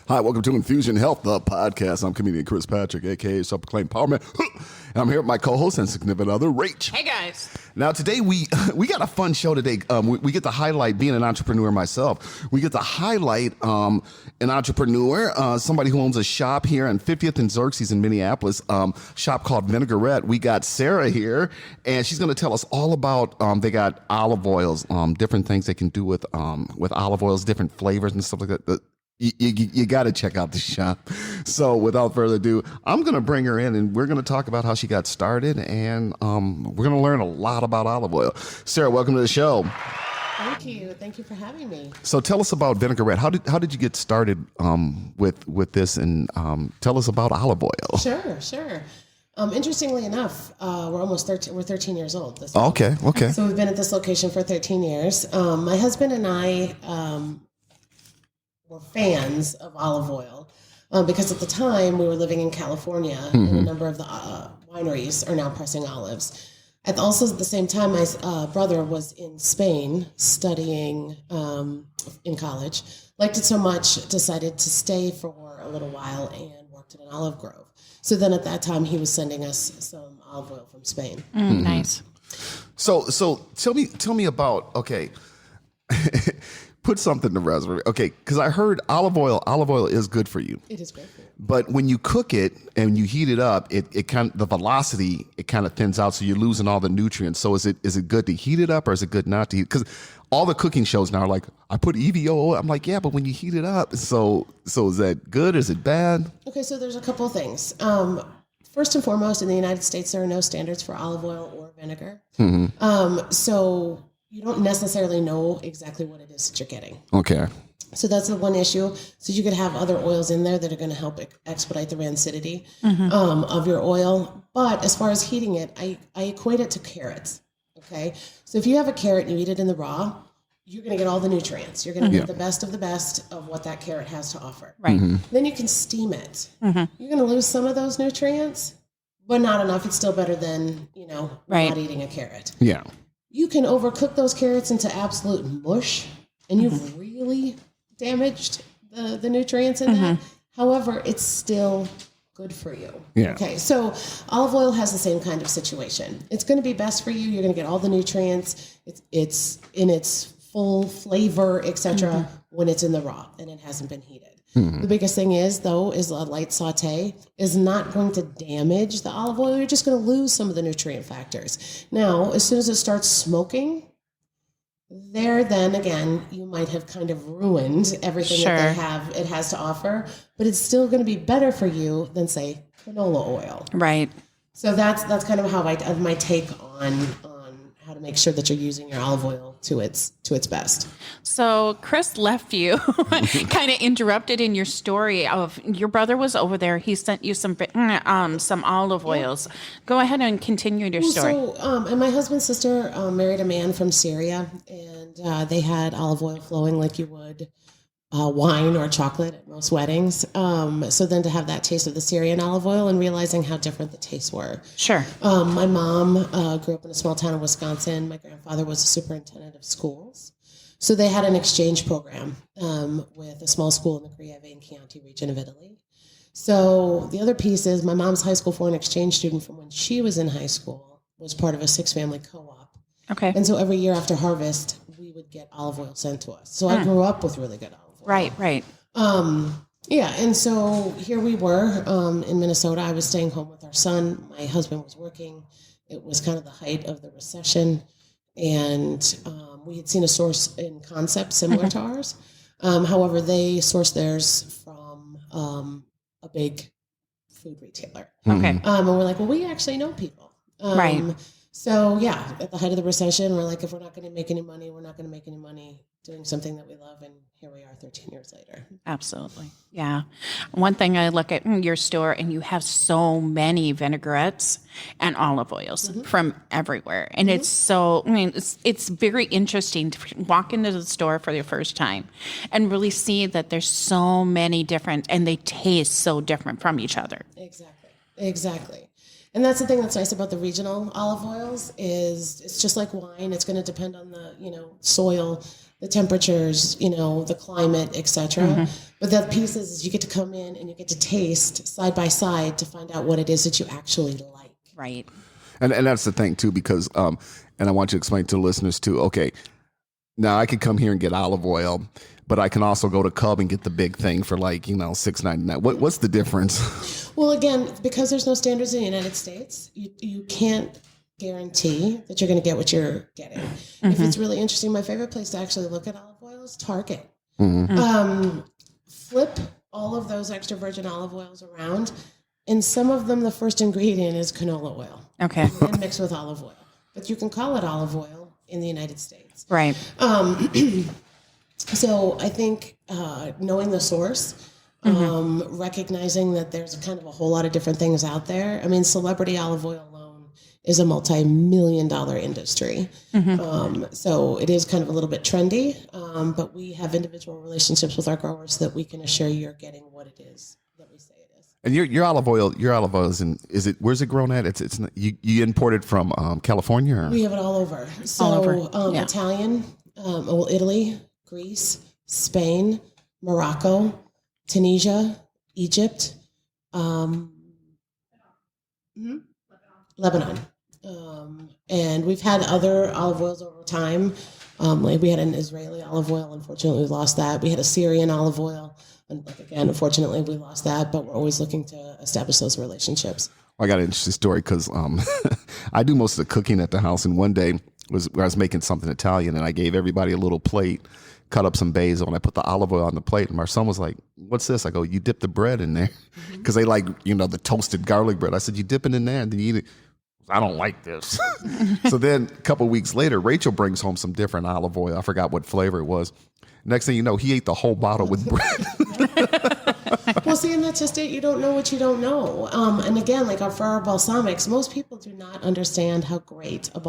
Hi, welcome to Infusion Health, the podcast. I'm comedian Cris Patrick, a.k.a. Self-Proclaimed Power Man. And I'm here with my co-host and significant other, Rach. Hey, guys. Now, today we got a fun show today. We get to highlight, being an entrepreneur myself, we get to highlight an entrepreneur, somebody who owns a shop here on 50th and Xerxes in Minneapolis, shop called Vinaigrette. We got Sarah here, and she's going to tell us all about, they got olive oils, different things they can do with olive oils, different flavors and stuff like that. You got to check out the shop. So without further ado, I'm going to bring her in and we're going to talk about how she got started, and we're going to learn a lot about olive oil. Sarah, welcome to the show. Thank you. Thank you for having me. So tell us about Vinaigrette. How did you get started with this, and tell us about olive oil? Sure. Interestingly enough, we're almost 13. We're 13 years old. This Oh, okay. So we've been at this location for 13 years. My husband and I were fans of olive oil because at the time we were living in California, and a number of the wineries are now pressing olives. At also at the same time, my brother was in Spain studying in college. Liked it so much, decided to stay for a little while and worked in an olive grove. So then at that time, he was sending us some olive oil from Spain. Nice. So tell me about, okay. Put something to reserve. Okay, because I heard olive oil is good for you. It is great for you. But when you cook it and you heat it up, it kind of, the velocity, it kind of thins out, so you're losing all the nutrients. So is it good to heat it up, or is it good not to heat? Because all the cooking shows now are like, I put EVO. I'm like, yeah, but when you heat it up, so is that good? Is it bad? Okay, so there's a couple of things. First and foremost, in the United States, there are no standards for olive oil or vinegar. So you don't necessarily know exactly what it is that you're getting. Okay. So that's the one issue. So you could have other oils in there that are going to help expedite the rancidity of your oil. But as far as heating it, I equate it to carrots. Okay. So if you have a carrot and you eat it in the raw, you're going to get all the nutrients. You're going to get the best of what that carrot has to offer. Right. Then you can steam it. You're going to lose some of those nutrients, but not enough. It's still better than, not eating a carrot. Yeah. You can overcook those carrots into absolute mush, and you've really damaged the nutrients in that. However, it's still good for you. Yeah. Okay, so olive oil has the same kind of situation. It's going to be best for you. You're going to get all the nutrients. It's in its full flavor, etc. When it's in the raw and it hasn't been heated. The biggest thing is a light saute is not going to damage the olive oil. You're just going to lose some of the nutrient factors. Now, as soon as it starts smoking, then again, you might have kind of ruined everything that it has to offer, but it's still going to be better for you than, say, canola oil. Right. So that's kind of how my take on how to make sure that you're using your olive oil to its best. So Cris left you, kind of interrupted in your story of your brother was over there. He sent you some olive oils. Go ahead and continue your story. So, and my husband's sister married a man from Syria, and they had olive oil flowing like you would wine or chocolate at most weddings. So then to have that taste of the Syrian olive oil and realizing how different the tastes were. Sure. My mom grew up in a small town in Wisconsin. My grandfather was a superintendent of schools. So they had an exchange program with a small school in the Greve and Chianti region of Italy. So the other piece is my mom's high school foreign exchange student from when she was in high school was part of a 6-family co-op. Okay. And so every year after harvest, we would get olive oil sent to us. So I grew up with really good olive oil. Right. Yeah, and so here we were in Minnesota. I was staying home with our son. My husband was working. It was kind of the height of the recession, and we had seen a source in concept similar to ours. However, they sourced theirs from a big food retailer. Okay. And we're like, well, we actually know people. Right. So, yeah, at the height of the recession, we're like, if we're not going to make any money, we're not going to make any money doing something that we love. And here we are 13 years later. Absolutely. Yeah. One thing I look at your store, and you have so many vinaigrettes and olive oils from everywhere. And it's so, it's very interesting to walk into the store for the first time and really see that there's so many different, and they taste so different from each other. Exactly. And that's the thing that's nice about the regional olive oils is it's just like wine. It's going to depend on the, soil, the temperatures, the climate, etc. But the piece is you get to come in and you get to taste side by side to find out what it is that you actually like. Right. And that's the thing too, because and I want you to explain to the listeners too. Okay, now I could come here and get olive oil, but I can also go to Cub and get the big thing for like $6.99. What's the difference? Well, again, because there's no standards in the United States, you can't guarantee that you're going to get what you're getting. If it's really interesting, my favorite place to actually look at olive oil is Target. Flip all of those extra virgin olive oils around. In some of them, the first ingredient is canola oil. Okay. And mixed with olive oil. But you can call it olive oil in the United States. Right. So I think knowing the source, recognizing that there's kind of a whole lot of different things out there. I mean, celebrity olive oil alone is a multi-million-dollar industry. So it is kind of a little bit trendy, but we have individual relationships with our growers that we can assure you're getting what it is that we say it is. And your olive oil is where's it grown at? It's not, you import it from California? Or? We have it all over. So All over, yeah. Italian, Italy, Greece, Spain, Morocco, Tunisia, Egypt, Lebanon. And we've had other olive oils over time. Like we had an Israeli olive oil. Unfortunately, we lost that. We had a Syrian olive oil. And again, unfortunately, we lost that. But we're always looking to establish those relationships. I got an interesting story because I do most of the cooking at the house. And one day I was making something Italian, and I gave everybody a little plate, cut up some basil, and I put the olive oil on the plate. And my son was like, "What's this?" I go, "You dip the bread in there," because they like the toasted garlic bread. I said, "You dip it in there and then you eat it." I don't like this. So then a couple of weeks later, Rachel brings home some different olive oil. I forgot what flavor it was. Next thing you know, he ate the whole bottle with bread. Well, see, and that's just it. You don't know what you don't know. And again, like for our balsamics, most people do not understand how great true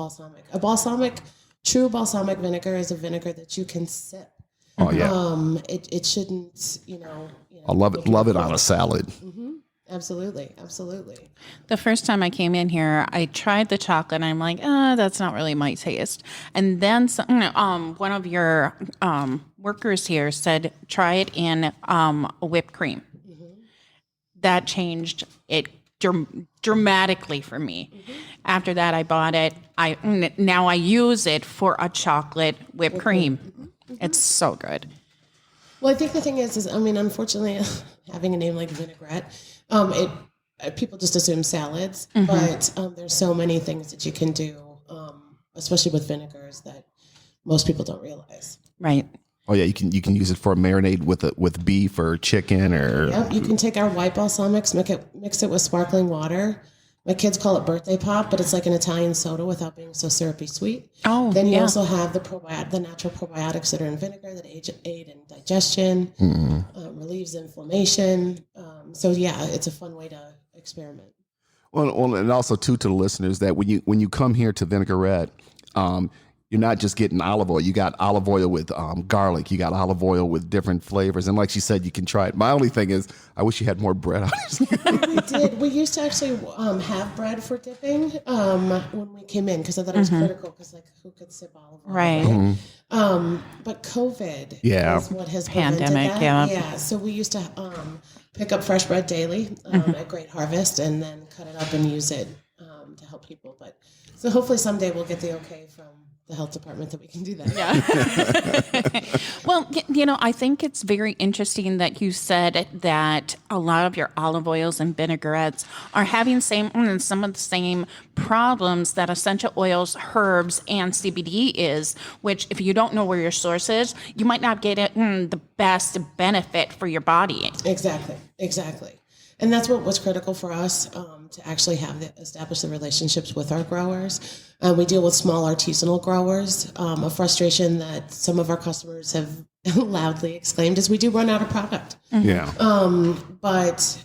balsamic vinegar is a vinegar that you can sip. Oh yeah. It shouldn't, I love it on a salad. Absolutely. Absolutely. The first time I came in here, I tried the chocolate and I'm like, that's not really my taste. And then one of your workers here said, try it in whipped cream. That changed it dramatically for me. After that, I bought it. Now I use it for a chocolate whipped cream. It's so good. Well, I think the thing is unfortunately, having a name like Vinaigrette, people just assume salads, but there's so many things that you can do, especially with vinegars, that most people don't realize. Right. Oh yeah, you can use it for a marinade with beef or chicken or. Yep, you can take our white balsamics, mix it with sparkling water. My kids call it birthday pop, but it's like an Italian soda without being so syrupy sweet. Oh, then you also have the natural probiotics that are in vinegar that aid in digestion, relieves inflammation. So yeah, it's a fun way to experiment. Well, and also too to the listeners that when you come here to Vinaigrette, you're not just getting olive oil. You got olive oil with garlic. You got olive oil with different flavors. And like she said, you can try it. My only thing is, I wish you had more bread on it. We did. We used to actually have bread for dipping when we came in because I thought it was critical because who could sip olive oil? Right. But COVID is what has pandemic. That. Yeah. So we used to pick up fresh bread daily at Great Harvest and then cut it up and use it to help people. But so hopefully someday we'll get the okay from the health department that we can do that. Yeah. Well, I think it's very interesting that you said that a lot of your olive oils and vinaigrettes are having some of the same problems that essential oils, herbs, and CBD is, which if you don't know where your source is, you might not get it the best benefit for your body. Exactly. And that's what was critical for us to actually establish the relationships with our growers. We deal with small artisanal growers. A frustration that some of our customers have loudly exclaimed is we do run out of product. Yeah. But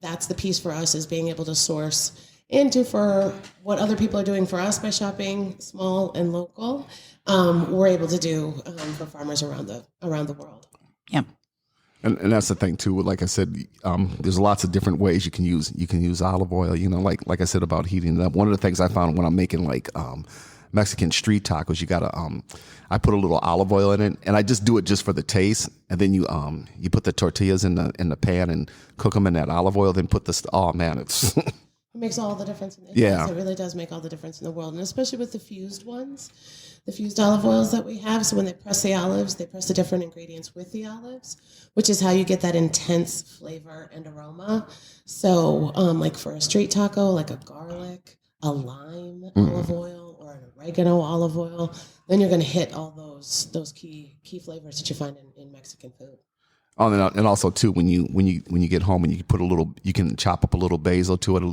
that's the piece for us is being able to source and do for what other people are doing for us by shopping small and local. We're able to do for farmers around the world. Yep. And that's the thing too. Like I said, there's lots of different ways you can use olive oil. Like I said about heating it up. One of the things I found when I'm making like Mexican street tacos, you gotta I put a little olive oil in it, and I just do it just for the taste. And then you put the tortillas in the pan and cook them in that olive oil. Then put this. Oh man, it's It makes all the difference. It really does make all the difference in the world, and especially with the fused ones, the fused olive oils that we have. So when they press the olives, they press the different ingredients with the olives, which is how you get that intense flavor and aroma. So like for a street taco, like a garlic, a lime olive oil, or an oregano olive oil, then you're going to hit all those key flavors that you find in Mexican food. Oh, and also too, when you get home and you can chop up a little basil to it,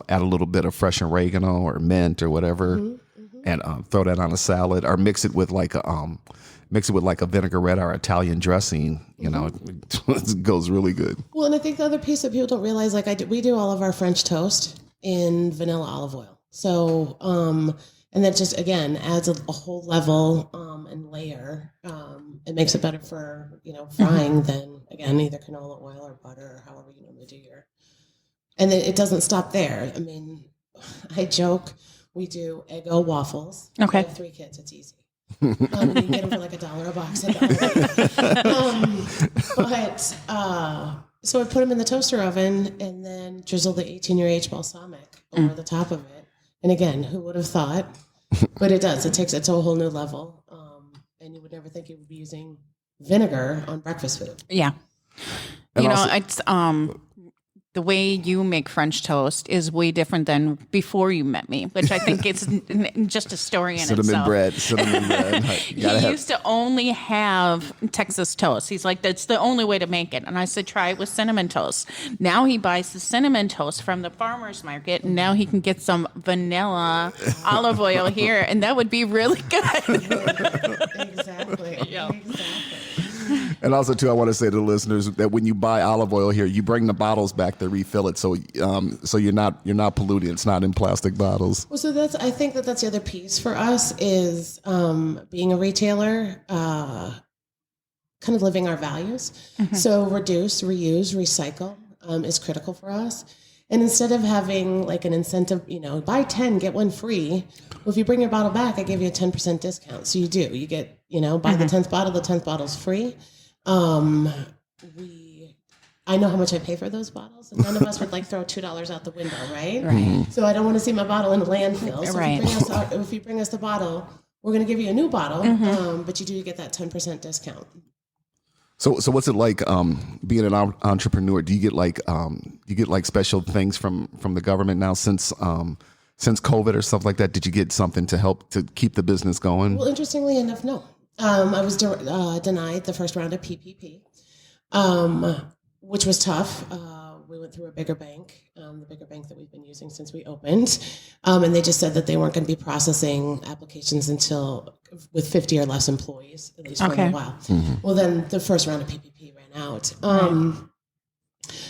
add a little bit of fresh oregano or mint or whatever, and throw that on a salad, or mix it with like a vinaigrette or Italian dressing. You know, it goes really good. Well, and I think the other piece that people don't realize, like we do all of our French toast in vanilla olive oil. So, and that just again adds a whole level and layer. It makes it better for frying than again either canola oil or butter or however you normally do your. And then it doesn't stop there. I mean, I joke we do Eggo waffles. Okay. I have 3 kids. It's easy. You can get them for like $1 a box at the so I put them in the toaster oven and then drizzle the 18-year age balsamic over the top of it. And again, who would have thought? But it does. It takes it to a whole new level. And you would never think you would be using vinegar on breakfast food. Yeah. And You know, also- it's the way you make French toast is way different than before you met me, which I think it's just a story in cinnamon itself. bread. He used to only have Texas toast. He's like, that's the only way to make it. And I said, try it with cinnamon toast. Now he buys the cinnamon toast from the farmer's market, and now he can get some vanilla olive oil here, and that would be really good. Exactly. Yeah. Exactly. And also, too, I want to say to the listeners that when you buy olive oil here, you bring the bottles back to refill it, so you're not polluting. It's not in plastic bottles. Well, so I think that's the other piece for us is being a retailer, kind of living our values. So reduce, reuse, recycle is critical for us. And instead of having like an incentive, buy 10, get 1 free. Well, if you bring your bottle back, I give you a 10% discount. So you do. You get, buy the 10th bottle, the 10th bottle's free. I know how much I pay for those bottles, and none of us would like throw $2 out the window, right? Right. So I don't want to see my bottle in a landfill. So Right. if you bring us the bottle, we're going to give you a new bottle, but you get that 10% discount. So what's it like being an entrepreneur? Do you get like special things from the government now since COVID or stuff like that? Did you get something to help to keep the business going? Well, interestingly enough, no. I was denied the first round of PPP, which was tough. We went through a bigger bank, the bigger bank that we've been using since we opened, and they just said that they weren't going to be processing applications until with 50 or less employees, at least for a while. Well, then the first round of PPP ran out.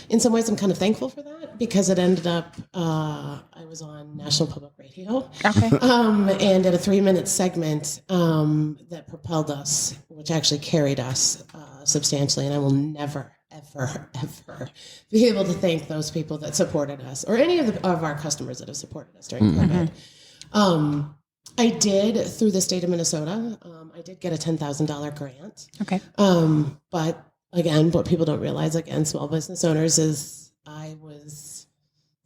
In some ways, I'm kind of thankful for that because it ended up, I was on National Public Radio. Okay. And at a 3-minute segment that propelled us, which actually carried us substantially. And I will never, ever, ever be able to thank those people that supported us or any of our customers that have supported us during COVID. I did, through the state of Minnesota, I did get a $10,000 grant. Okay. But again, what people don't realize, again, small business owners, is I was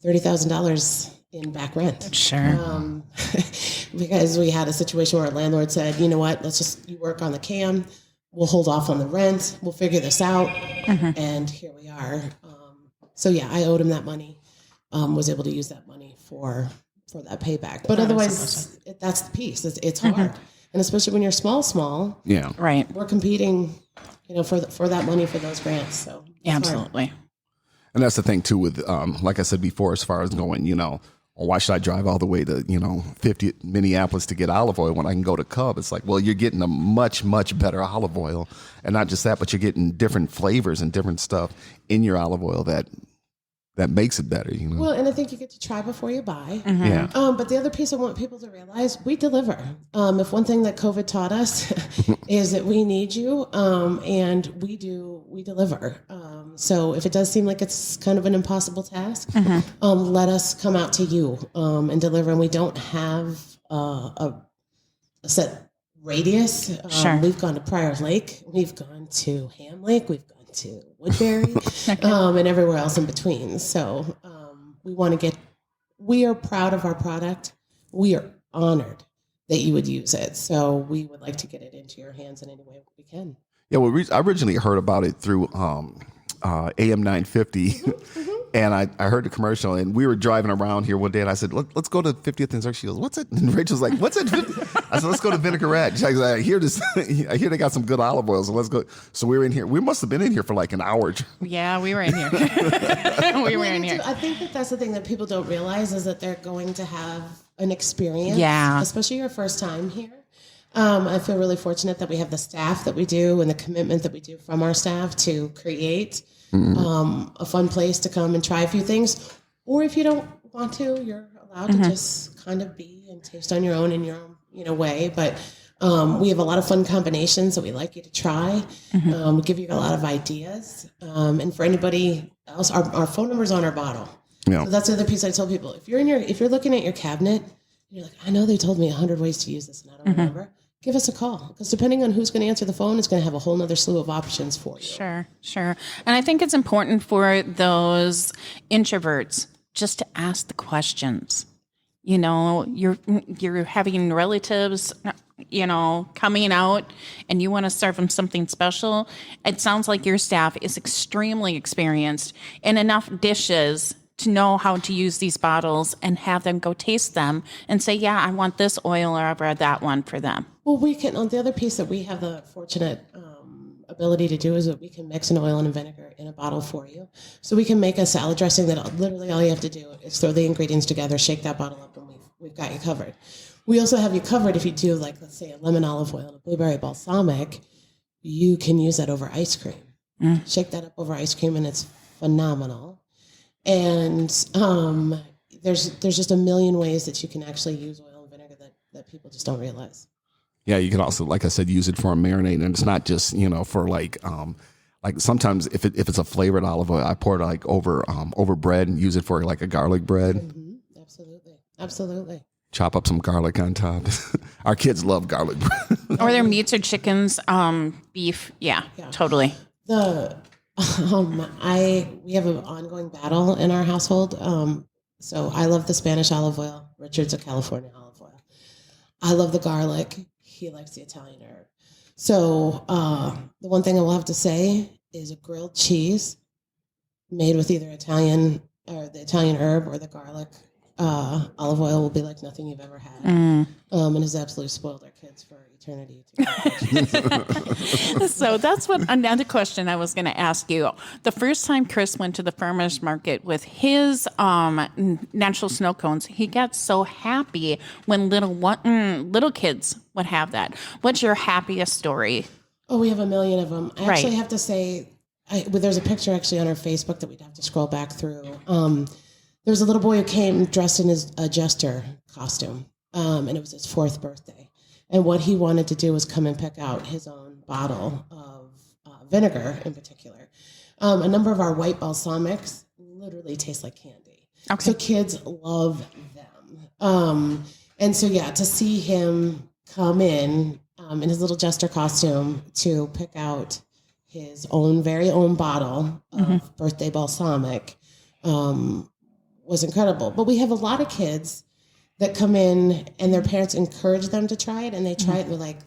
$30,000 in back rent. Sure. Because we had a situation where a landlord said, you know what, you work on the CAM, we'll hold off on the rent, we'll figure this out, and here we are. So yeah, I owed him that money, was able to use that money for that payback. But otherwise, that's the piece. It's hard. And especially when you're small, Yeah. Right. we're competing, for that money for those grants. So it's hard. Absolutely. And that's the thing too with like I said before, as far as going, why should I drive all the way to 50 Minneapolis to get olive oil when I can go to Cub? It's like, well, you're getting a much, much better olive oil, and not just that, but you're getting different flavors and different stuff in your olive oil that makes it better. Well, and I think you get to try before you buy. Yeah. But the other piece I want people to realize, we deliver. If one thing that COVID taught us is that we need you, and we deliver. So if it does seem like it's kind of an impossible task, let us come out to you and deliver. And we don't have set radius. Sure. We've gone to Pryor Lake. We've gone to Ham Lake. We've gone to Woodbury, and everywhere else in between. So we are proud of our product. We are honored that you would use it. So we would like to get it into your hands in any way we can. Yeah, well, I originally heard about it through AM 950, and I heard the commercial, and we were driving around here one day, and I said, let's go to 50th and Xerxes. She goes, what's it? And Rachel's like, what's it? I said, let's go to Vinaigrette. She's like, I hear they got some good olive oil, so let's go. So we were in here. We must have been in here for like an hour. Yeah, we were in here. we were in here. I think that's the thing that people don't realize is that they're going to have an experience, especially your first time here. I feel really fortunate that we have the staff that we do and the commitment that we do from our staff to create a fun place to come and try a few things. Or if you don't want to, you're allowed to just kind of be and taste on your own in your own way. But we have a lot of fun combinations that we like you to try. We give you a lot of ideas. And for anybody else, our phone number's on our bottle. Yeah. So that's the other piece I tell people. If you're looking at your cabinet, and you're like, I know they told me 100 ways to use this and I don't remember. Give us a call, because depending on who's going to answer the phone, it's going to have a whole nother slew of options for you. Sure. And I think it's important for those introverts just to ask the questions. You know, you're having relatives, coming out, and you want to serve them something special. It sounds like your staff is extremely experienced in enough dishes to know how to use these bottles and have them go taste them and say, yeah, I want this oil over that one for them. Well, we can, on the other piece that we have the fortunate ability to do is that we can mix an oil and a vinegar in a bottle for you. So we can make a salad dressing that literally all you have to do is throw the ingredients together, shake that bottle up, and we've got you covered. We also have you covered if you do, like, let's say a lemon olive oil and a blueberry balsamic, you can use that over ice cream. Shake that up over ice cream and it's phenomenal. And there's just a million ways that you can actually use oil and vinegar that people just don't realize. Yeah, you can also, like I said, use it for a marinade, and it's not just for like sometimes if it's a flavored olive oil, I pour it like over bread and use it for like a garlic bread. Absolutely. Chop up some garlic on top. Our kids love garlic bread. Or their meats or chickens, beef. Yeah, totally. We have an ongoing battle in our household. So I love the Spanish olive oil. Richard's a California olive oil. I love the garlic. He likes the Italian herb. So the one thing I will have to say is a grilled cheese made with either the Italian herb or the garlic olive oil will be like nothing you've ever had. And has absolutely spoiled our kids for eternity. So that's another question I was going to ask you. The first time Cris went to the farmer's market with his natural snow cones, he got so happy when little kids would have that. What's your happiest story? Oh, we have a million of them. I actually have to say, there's a picture actually on our Facebook that we'd have to scroll back through. There was a little boy who came dressed in his jester costume, and it was his 4th birthday. And what he wanted to do was come and pick out his own bottle of vinegar in particular. A number of our white balsamics literally taste like candy. Okay. So kids love them. And so, to see him come in his little jester costume to pick out his very own bottle of birthday balsamic was incredible. But we have a lot of kids that come in and their parents encourage them to try it, and they try it and they're like,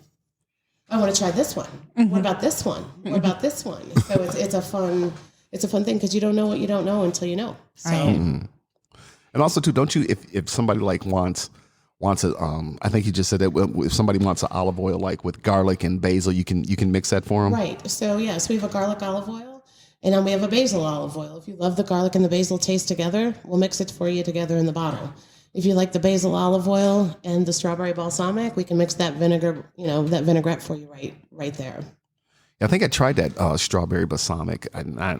I want to try this one. What about this one? What about this one? So it's a fun thing because you don't know what you don't know until you know. So. And also too, don't you, if somebody like wants it, I think you just said that if somebody wants an olive oil like with garlic and basil, you can mix that for them. Right. So yes, we have a garlic olive oil. And then we have a basil olive oil. If you love the garlic and the basil taste together, we'll mix it for you together in the bottle. If you like the basil olive oil and the strawberry balsamic, we can mix that vinegar, that vinaigrette for you right there. Yeah, I think I tried that strawberry balsamic, and I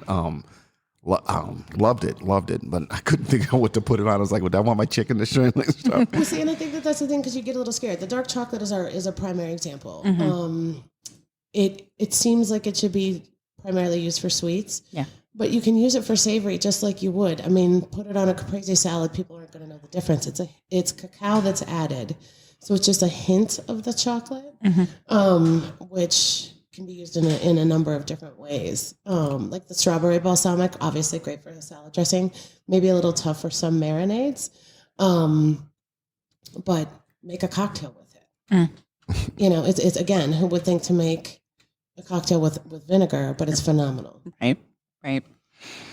loved it, but I couldn't figure out what to put it on. I was like, would I want my chicken to shrimp? Well, see, and I think that's the thing because you get a little scared. The dark chocolate is a primary example. It seems like it should be primarily used for sweets. Yeah. But you can use it for savory just like you would. I mean, put it on a caprese salad. People aren't going to know the difference. It's cacao that's added. So it's just a hint of the chocolate, which can be used in a number of different ways. Like the strawberry balsamic, obviously great for the salad dressing. Maybe a little tough for some marinades. But make a cocktail with it. It's again, who would think to make a cocktail with vinegar, but it's phenomenal. Right.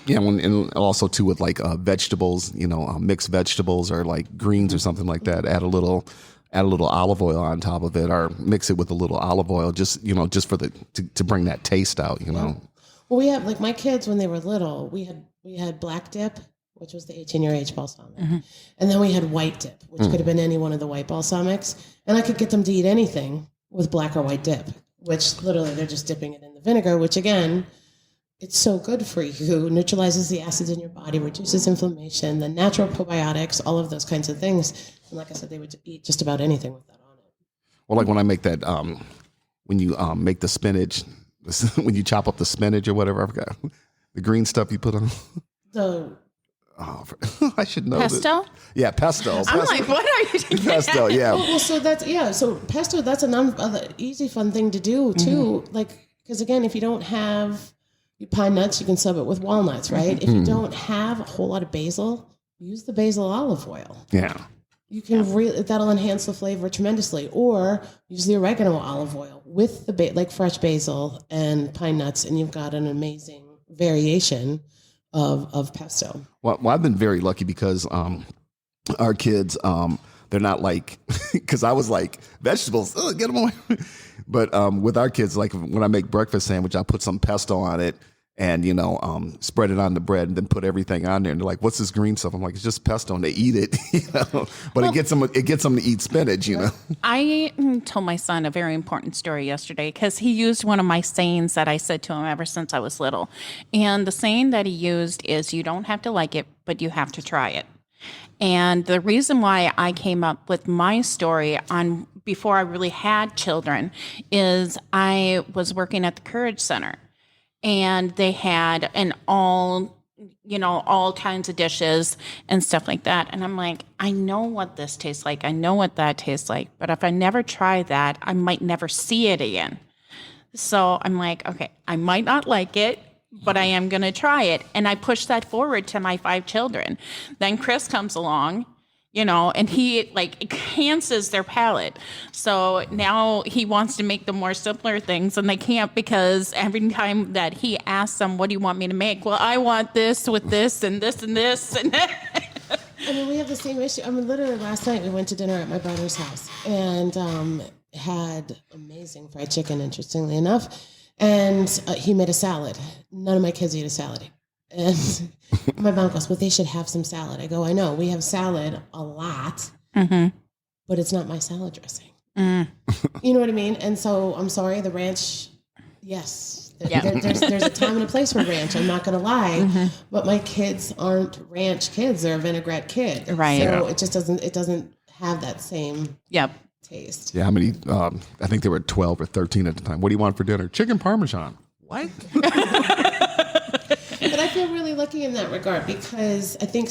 Yeah, and also too with like vegetables, mixed vegetables or like greens or something like that. Add a little olive oil on top of it, or mix it with a little olive oil, just for to bring that taste out. Well, we have, like, my kids when they were little, we had black dip, which was the 18-year-age balsamic, and then we had white dip, which could have been any one of the white balsamics, and I could get them to eat anything with black or white dip, which literally they're just dipping it in the vinegar, which again, it's so good for you, neutralizes the acids in your body, reduces inflammation, the natural probiotics, all of those kinds of things. And like I said, they would eat just about anything with that on it. Well, like when I make that, when you make the spinach, when you chop up the spinach or whatever, I forgot the green stuff you put on. I should know pesto? Yeah, pesto. I'm like, what are you doing? Pesto, yeah. Well, so so pesto, that's another easy, fun thing to do too. Like, because again, if you don't have pine nuts, you can sub it with walnuts, right? If you don't have a whole lot of basil, use the basil olive oil. Yeah. You can that'll enhance the flavor tremendously. Or use the oregano olive oil with the like fresh basil and pine nuts, and you've got an amazing variation of pesto. Well, I've been very lucky because our kids, they're not like, because I was like, vegetables, get them away. But with our kids, like when I make breakfast sandwich, I put some pesto on it and, spread it on the bread and then put everything on there. And they're like, what's this green stuff? I'm like, it's just pesto, and they eat it, But it gets them to eat spinach, I told my son a very important story yesterday because he used one of my sayings that I said to him ever since I was little. And the saying that he used is, you don't have to like it, but you have to try it. And the reason why I came up with my story on before I really had children is I was working at the Courage Center, and they had all kinds of dishes and stuff like that. And I'm like, I know what this tastes like. I know what that tastes like. But if I never try that, I might never see it again. So I'm like, okay, I might not like it, but I am going to try it. And I push that forward to my 5 children. Then Cris comes along, and he enhances their palate. So now he wants to make the more simpler things, and they can't, because every time that he asks them, what do you want me to make? Well, I want this with this and this and this. And I mean, we have the same issue. I mean, literally last night we went to dinner at my brother's house and had amazing fried chicken, interestingly enough. And he made a salad. None of my kids eat a salad. And my mom goes, well, they should have some salad. I go, I know. We have salad a lot, but it's not my salad dressing. You know what I mean? And so I'm sorry, the ranch, yes. There's a time and a place for ranch. I'm not going to lie. But my kids aren't ranch kids. They're a vinaigrette kid. Right. So it just doesn't have that same taste. Yeah, how many? I think they were 12 or 13 at the time. What do you want for dinner? Chicken Parmesan. What? But I feel really lucky in that regard, because I think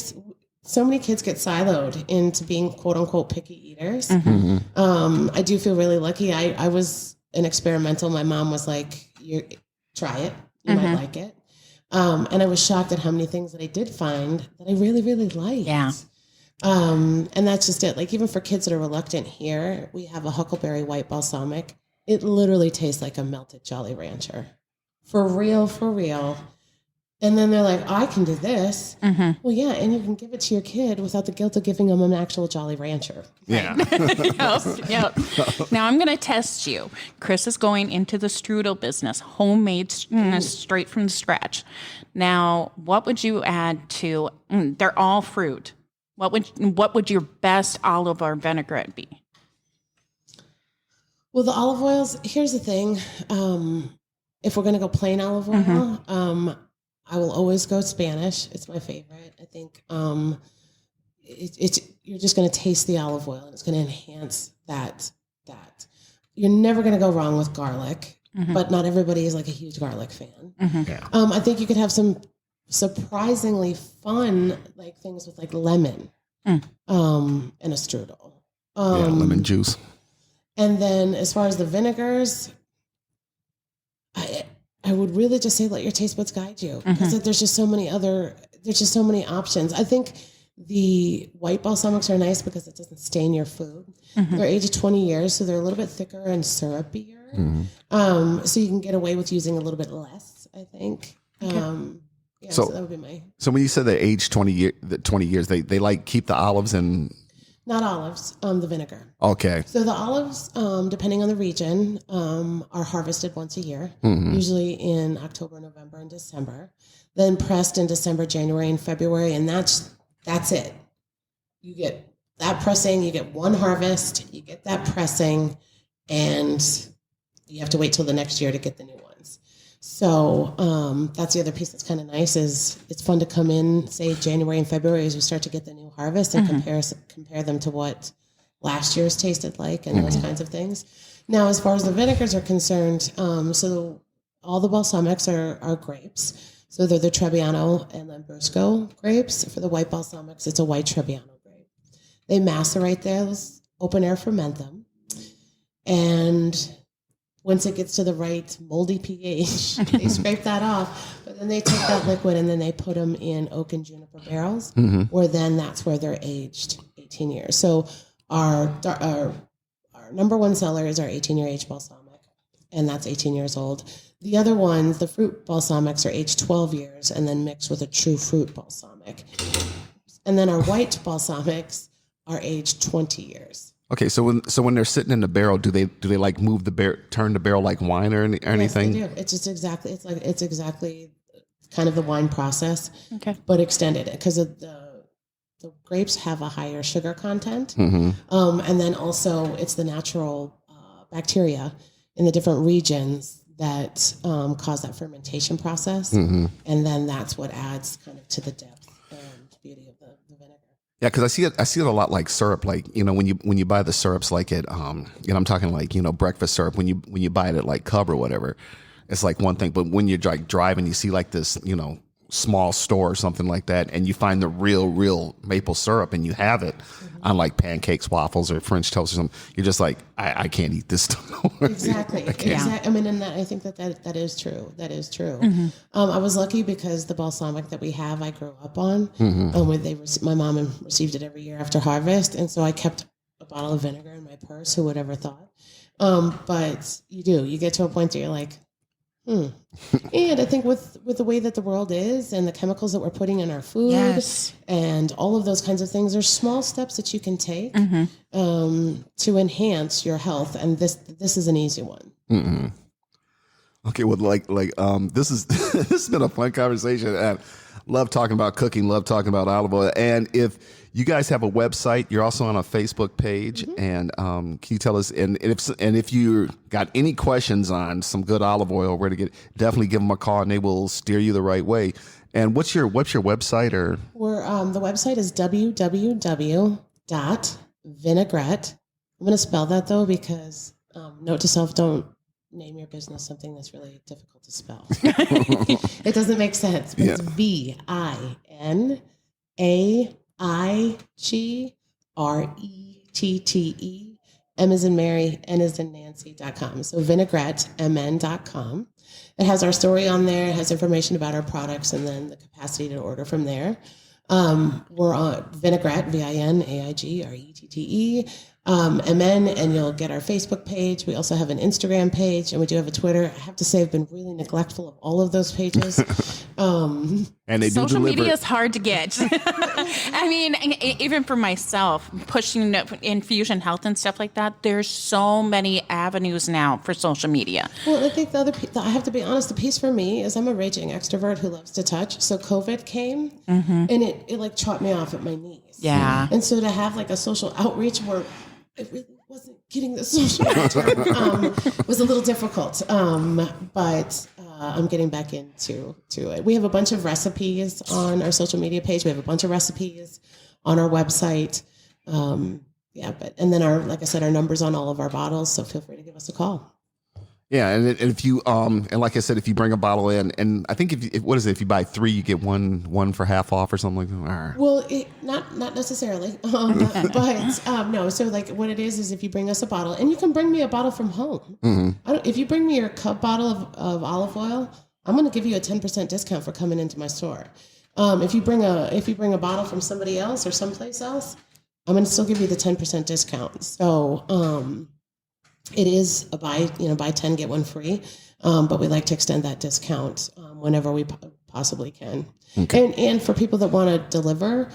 so many kids get siloed into being quote unquote picky eaters. I do feel really lucky. I was an experimental. My mom was like, try it. You might like it. And I was shocked at how many things that I did find that I really, really liked. Yeah. And that's just it. Like, even for kids that are reluctant here, we have a huckleberry white balsamic. It literally tastes like a melted Jolly Rancher. For real, for real. And then they're like, I can do this. Well, yeah, and you can give it to your kid without the guilt of giving them an actual Jolly Rancher. Yeah. Yep. Now I'm going to test you. Cris is going into the strudel business, homemade, straight from scratch. Now, what would you add to? They're all fruit. What would your best olive or vinaigrette be? Well, the olive oils. Here's the thing: if we're going to go plain olive oil, I will always go Spanish. It's my favorite. I think you're just going to taste the olive oil, and it's going to enhance that. You're never going to go wrong with garlic, but not everybody is like a huge garlic fan. Yeah. I think you could have some surprisingly fun, like things with like lemon, and a strudel. Lemon juice. And then as far as the vinegars, I would really just say let your taste buds guide you, because there's just so many options. I think the white balsamics are nice because it doesn't stain your food. They're aged 20 years, so they're a little bit thicker and syrupier. So you can get away with using a little bit less, I think. So that would be my. So when you said they aged 20 years, they like keep the olives and. Not olives, the vinegar. Okay. So the olives, depending on the region, are harvested once a year, usually in October, November, and December. Then pressed in December, January, and February, and that's it. You get that pressing, you get one harvest, you get that pressing, and you have to wait till the next year to get the new ones. So that's the other piece that's kind of nice is it's fun to come in, say January and February as we start to get the new harvest and compare them to what last year's tasted like and those kinds of things. Now, as far as the vinegars are concerned, so all the balsamics are grapes. So they're the Trebbiano and Lambrusco grapes. For the white balsamics, it's a white Trebbiano grape. They macerate those, open air ferment them, and once it gets to the right moldy pH, they scrape that off. But then they take that liquid and then they put them in oak and juniper barrels, where then that's where they're aged 18 years. So our number one seller is our 18-year aged balsamic, and that's 18 years old. The other ones, the fruit balsamics, are aged 12 years and then mixed with a true fruit balsamic. And then our white balsamics are aged 20 years. Okay, so when they're sitting in the barrel, do they like move the barrel, turn the barrel like wine or anything? Yes, they do. It's just exactly kind of the wine process, but extended because the grapes have a higher sugar content, and then also it's the natural bacteria in the different regions that cause that fermentation process, and then that's what adds kind of to the depth and beauty of the vinegar. Yeah, because I see it a lot like syrup. Like when you buy the syrups like at I'm talking like breakfast syrup when you buy it at like Cub or whatever, it's like one thing. But when you're like driving, you see like this small store or something like that, and you find the real maple syrup, and you have it on like pancakes, waffles, or French toast or something. You're just like I can't eat this stuff. Exactly. I mean, and I think that is true. That is true. I was lucky because the balsamic that we have, I grew up on. My mom received it every year after harvest, and so I kept a bottle of vinegar in my purse. Who would ever thought? But you get to a point where you're like, And I think with the way that the world is and the chemicals that we're putting in our food and all of those kinds of things, there's small steps that you can take to enhance your health. And this is an easy one. Okay, well, this has been a fun conversation. And love talking about cooking, love talking about olive oil. And if you guys have a website, you're also on a Facebook page. And can you tell us? And if you got any questions on some good olive oil, where to get, definitely give them a call, and they will steer you the right way. And what's your website? Or the website is www.vinaigrette. I'm going to spell that though because note to self: don't name your business something that's really difficult to spell. It doesn't make sense. But it's VINAIGRETTE. M as in Mary, N as in Nancy.com. So vinaigrettemn.com. It has our story on there. It has information about our products and then the capacity to order from there. We're on Vinaigrette, VINAIGRETTE, MN, and you'll get our Facebook page. We also have an Instagram page, and we do have a Twitter. I have to say I've been really neglectful of all of those pages. And they do social deliver. media is hard to get. I mean, even for myself, pushing Infusion Health and stuff like that, there's so many avenues now for social media. Well, I think the other I have to be honest, the piece for me is I'm a raging extrovert who loves to touch. So COVID came, and it like chopped me off at my knees. Yeah. And so to have like a social outreach where it really wasn't getting the social return was a little difficult. But I'm getting back into it. We have a bunch of recipes on our social media page. We have a bunch of recipes on our website. And then like I said, our numbers on all of our bottles. So feel free to give us a call. Yeah, and if you and like I said, if you bring a bottle in, and I think if what is it? If you buy 3, you get one for half off or something like that. Well, not necessarily, but no. So like what it is if you bring us a bottle, and you can bring me a bottle from home. If you bring me your cup bottle of olive oil, I'm going to give you a 10% discount for coming into my store. If you bring a bottle from somebody else or someplace else, I'm going to still give you the 10% discount. So it is a buy 10 get one free, but we like to extend that discount whenever we possibly can. Okay. And for people that want to deliver,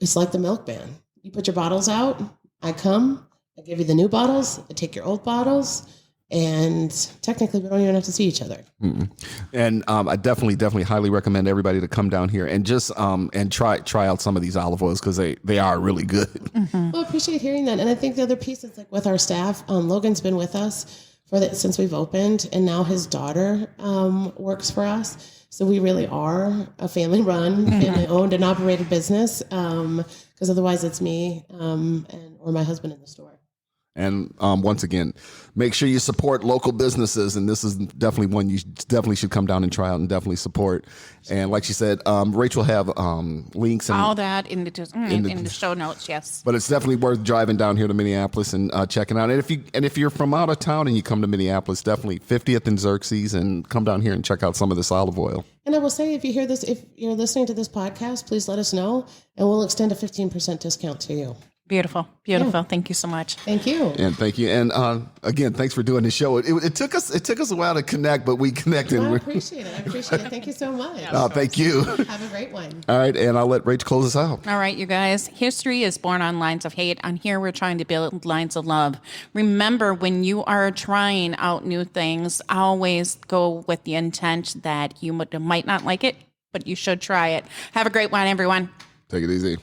it's like the milk ban. You put your bottles out, I come, I give you the new bottles, I take your old bottles, and technically we don't even have to see each other. And I definitely highly recommend everybody to come down here and just and try out some of these olive oils, because they are really good. Well, I appreciate hearing that. And I think the other piece is like with our staff, Logan's been with us since we've opened, and now his daughter works for us. So we really are a family-run, family-owned and operated business, because otherwise it's me or my husband in the store. And once again, make sure you support local businesses. And this is definitely one you definitely should come down and try out and definitely support. And like she said, Rach will have links and all that in the show notes. Yes, but it's definitely worth driving down here to Minneapolis and checking out. And if you're from out of town and you come to Minneapolis, definitely 50th and Xerxes, and come down here and check out some of this olive oil. And I will say, if you're listening to this podcast, please let us know, and we'll extend a 15% discount to you. Beautiful. Yeah. Thank you so much. Thank you. And thank you. And again, thanks for doing the show. It took us a while to connect, but we connected. Well, I appreciate it. Thank you so much. Thank you. Have a great one. All right, and I'll let Rach close us out. All right, you guys. History is born on lines of hate. On here, we're trying to build lines of love. Remember, when you are trying out new things, always go with the intent that you might not like it, but you should try it. Have a great one, everyone. Take it easy.